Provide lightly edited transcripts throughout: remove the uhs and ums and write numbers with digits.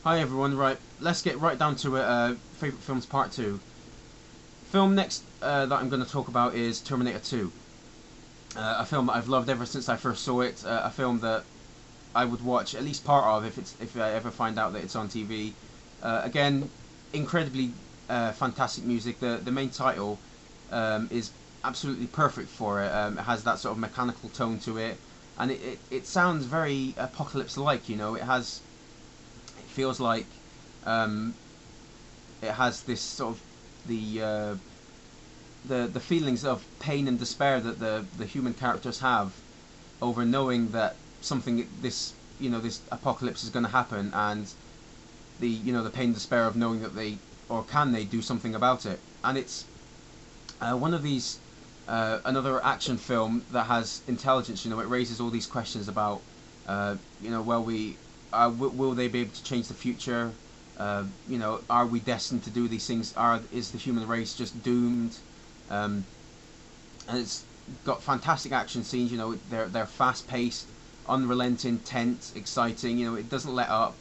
Hi everyone, right, let's get right down to it, favourite films part 2. Film next that I'm going to talk about is Terminator 2. A film that I've loved ever since I first saw it, a film that I would watch at least part of if I ever find out that it's on TV. Again, incredibly fantastic music. The main title is absolutely perfect for it. It has that sort of mechanical tone to it, and it sounds very apocalypse-like, it feels like um, it has this sort of the feelings of pain and despair that the human characters have over knowing that something this apocalypse is going to happen, and the pain and despair of knowing that they, or can they, do something about it. And it's one of these another action film that has intelligence. It raises all these questions about well, will they be able to change the future? Are we destined to do these things? Is the human race just doomed? And it's got fantastic action scenes. They're fast paced, unrelenting, tense, exciting. It doesn't let up.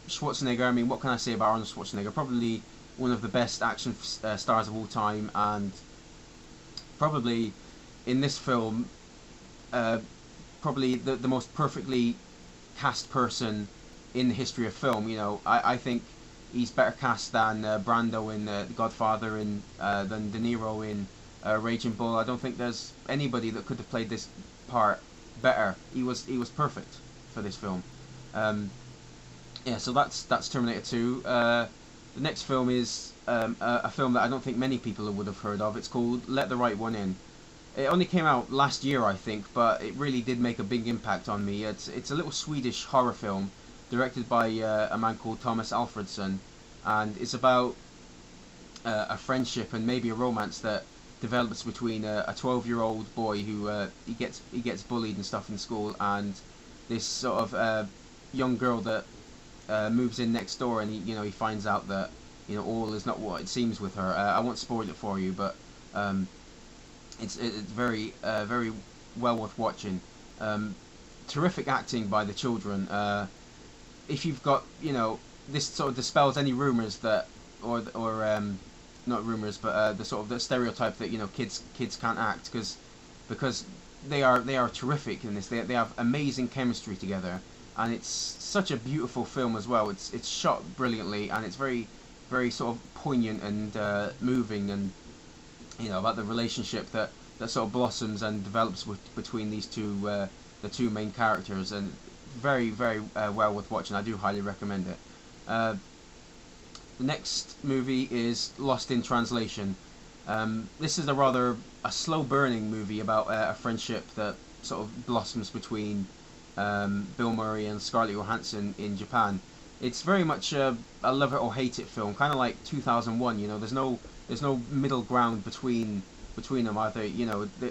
Schwarzenegger. I mean, what can I say about Arnold Schwarzenegger? Probably one of the best action stars of all time, and probably in this film, probably the most perfectly cast person in the history of film. I think he's better cast than Brando in The Godfather, and than De Niro in Raging Bull. I don't think there's anybody that could have played this part better. He was perfect for this film. So that's Terminator 2. The next film is a film that I don't think many people would have heard of. It's called Let the Right One In. It only came out last year, I think, but it really did make a big impact on me. It's a little Swedish horror film directed by a man called Thomas Alfredson, and it's about a friendship and maybe a romance that develops between a 12-year-old boy who he gets bullied and stuff in school, and this sort of young girl that moves in next door, and he finds out that all is not what it seems with her. I won't spoil it for you, but it's very very well worth watching. Terrific acting by the children. If you've got this sort of dispels any rumors that or not rumors, but the sort of the stereotype that kids can't act, because they are terrific in this. They have amazing chemistry together, and it's such a beautiful film as well. It's shot brilliantly, and it's very very sort of poignant and moving, and about the relationship that sort of blossoms and develops between these two the two main characters, and very very well worth watching. I do highly recommend it. The next movie is Lost in Translation. This is a slow burning movie about a friendship that sort of blossoms between Bill Murray and Scarlett Johansson in Japan. It's very much a love it or hate it film, kind of like 2001. There's no middle ground between them either.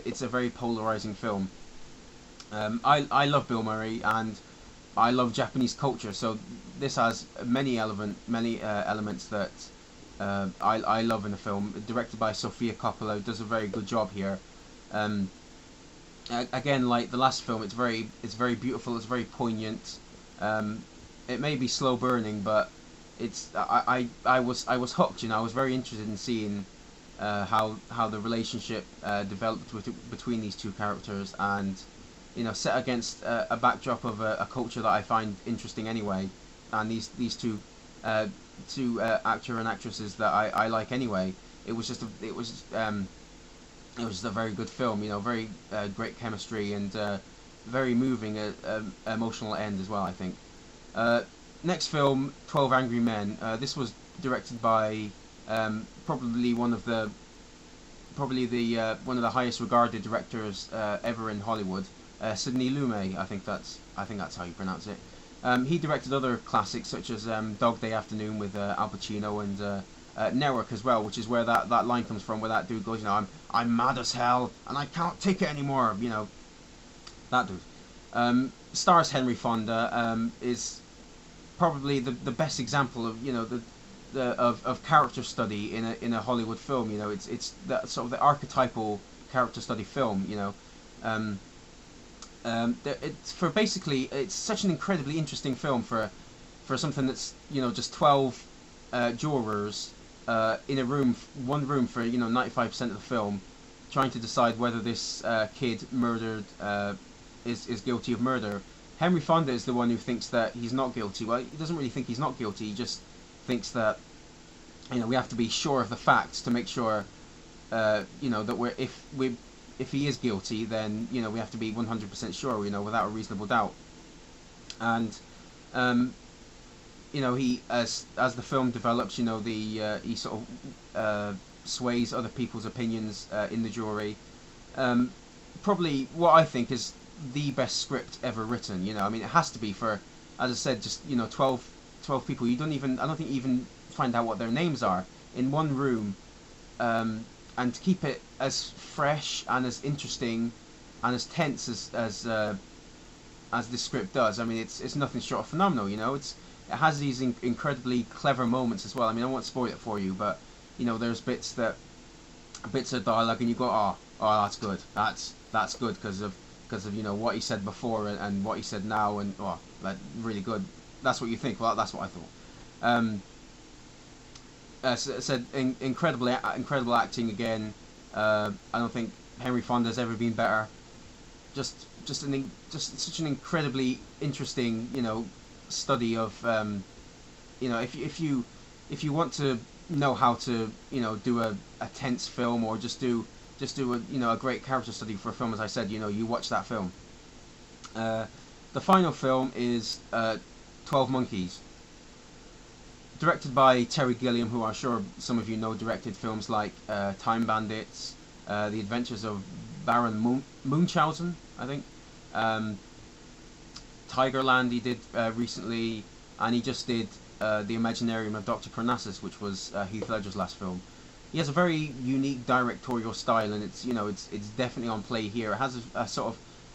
It's a very polarizing film. I love Bill Murray, and I love Japanese culture, so this has many elements that I love in the film. Directed by Sofia Coppola, does a very good job here. Again, like the last film, it's very beautiful. It's very poignant. It may be slow burning, but I was hooked. I was very interested in seeing how the relationship developed between these two characters, and set against a backdrop of a culture that I find interesting anyway, and these two actor and actresses that I like anyway. It was just a very good film. Very great chemistry, and very moving, emotional end as well, I think. Next film, 12 Angry Men. This was directed by probably one of the highest regarded directors ever in Hollywood, Sidney Lumet. I think that's how you pronounce it. He directed other classics such as Dog Day Afternoon with Al Pacino, and Network as well, which is where that line comes from, where that dude goes, I'm mad as hell and I can't take it anymore. That dude. Stars Henry Fonda. Is probably the best example of of character study in a Hollywood film. It's that sort of the archetypal character study film. It's such an incredibly interesting film for for something that's, you know, just 12 jurors in a room, one room for, you know, 95% of the film, trying to decide whether this kid murdered is guilty of murder. Henry Fonda is the one who thinks that he's not guilty. Well, he doesn't really think he's not guilty. He just thinks that, you know, we have to be sure of the facts to make sure, you know, that if he is guilty, then, you know, we have to be 100% sure, you know, without a reasonable doubt. And you know, he as the film develops, you know, he sort of sways other people's opinions in the jury. Probably what I think is the best script ever written. You know, I mean, it has to be for, as I said, just, you know, 12 people. I don't think you even find out what their names are in one room, and to keep it as fresh and as interesting and as tense as this script does. I mean, it's nothing short of phenomenal. You know, it has these incredibly clever moments as well. I mean, I won't spoil it for you, but, you know, there's bits of dialogue, and you go, oh, that's good. That's good because of you know what he said before and what he said now, and like, really good. That's what you think. Well, that's what I thought. As I said, incredible acting again. I don't think Henry Fonda's ever been better. Just such an incredibly interesting, you know, study of, you know, if you want to know how to, you know, do a tense film, or just do a, you know, a great character study for a film, as I said, you know, you watch that film. The final film is 12 Monkeys, directed by Terry Gilliam, who I'm sure some of you know directed films like Time Bandits, The Adventures of Baron Munchausen, I think. Tigerland he did recently, and he just did The Imaginarium of Dr. Parnassus, which was Heath Ledger's last film. He has a very unique directorial style, and it's, you know, it's definitely on play here. It has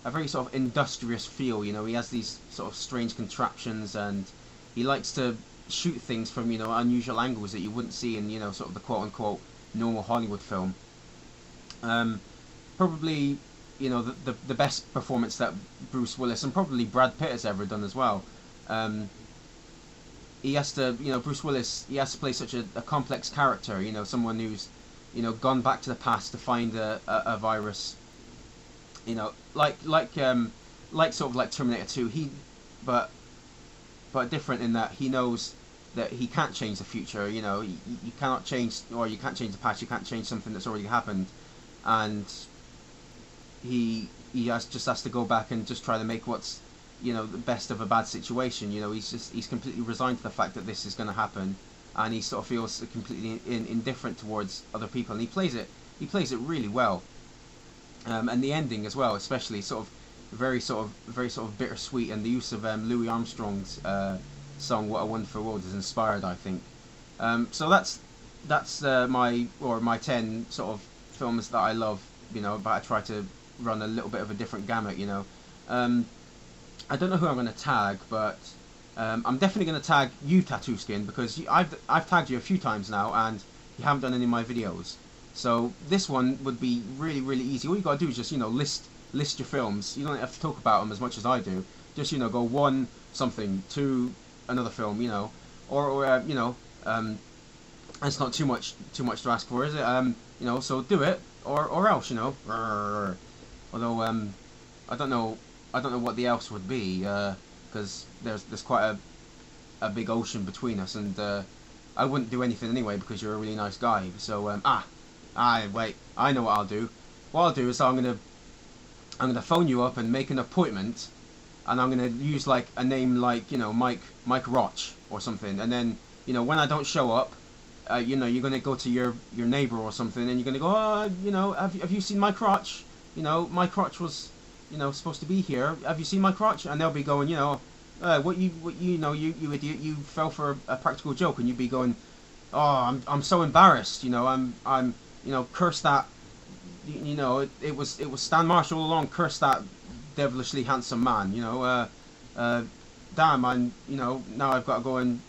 a very sort of industrious feel. You know, he has these sort of strange contraptions, and he likes to shoot things from, you know, unusual angles that you wouldn't see in, you know, sort of the quote-unquote normal Hollywood film. Probably, you know, the best performance that Bruce Willis and probably Brad Pitt has ever done as well. He has to, you know, Bruce Willis, he has to play such a complex character, you know, someone who's, you know, gone back to the past to find a virus, you know, like sort of like Terminator 2, but different in that he knows that he can't change the future. You know, you cannot change, or you can't change the past, you can't change something that's already happened, and he just has to go back and just try to make what's, you know, the best of a bad situation. You know, he's completely resigned to the fact that this is going to happen, and he sort of feels completely indifferent towards other people, and he plays it really well. And the ending as well, especially, sort of very sort of bittersweet, and the use of Louis Armstrong's song "What a Wonderful World" is inspired, I think. So that's my 10 sort of films that I love. You know, but I try to run a little bit of a different gamut. You know, I don't know who I'm going to tag, but I'm definitely going to tag you, Tattoo Skin, because I've tagged you a few times now, and you haven't done any of my videos. So this one would be really, really easy. All you got to do is just, you know, list your films. You don't have to talk about them as much as I do. Just, you know, go 1 something, 2 another film, you know, or you know, it's not too much to ask for, is it? You know, so do it, or else, you know. Although I don't know what the else would be, because there's quite a big ocean between us, and I wouldn't do anything anyway because you're a really nice guy. So wait, I know what I'll do. What I'll do is I'm gonna phone you up and make an appointment, and I'm gonna use like a name like, you know, Mike Roch or something, and then, you know, when I don't show up, you know, you're gonna go to your neighbor or something, and you're gonna go, oh, you know, have you seen Mike Roch? You know, Mike Roch was, you know, supposed to be here. Have you seen Mike Roch? And they'll be going, you know, what you know, you idiot, you fell for a practical joke, and you'd be going, oh, I'm so embarrassed, you know, I'm you know, curse that, you know, it was Stan Marshall all along, curse that devilishly handsome man, you know, damn, you know, now I've got to go and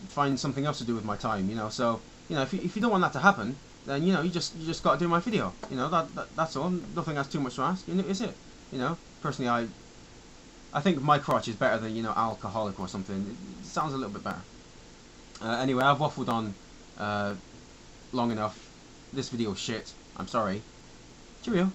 find something else to do with my time, you know. So, you know, if you don't want that to happen, then, you know, you just got to do my video, you know. That's all. Nothing that's too much to ask, is it? You know, personally, I think my crotch is better than, you know, alcoholic or something. It sounds a little bit better. Anyway, I've waffled on long enough. This video is shit. I'm sorry. Cheerio.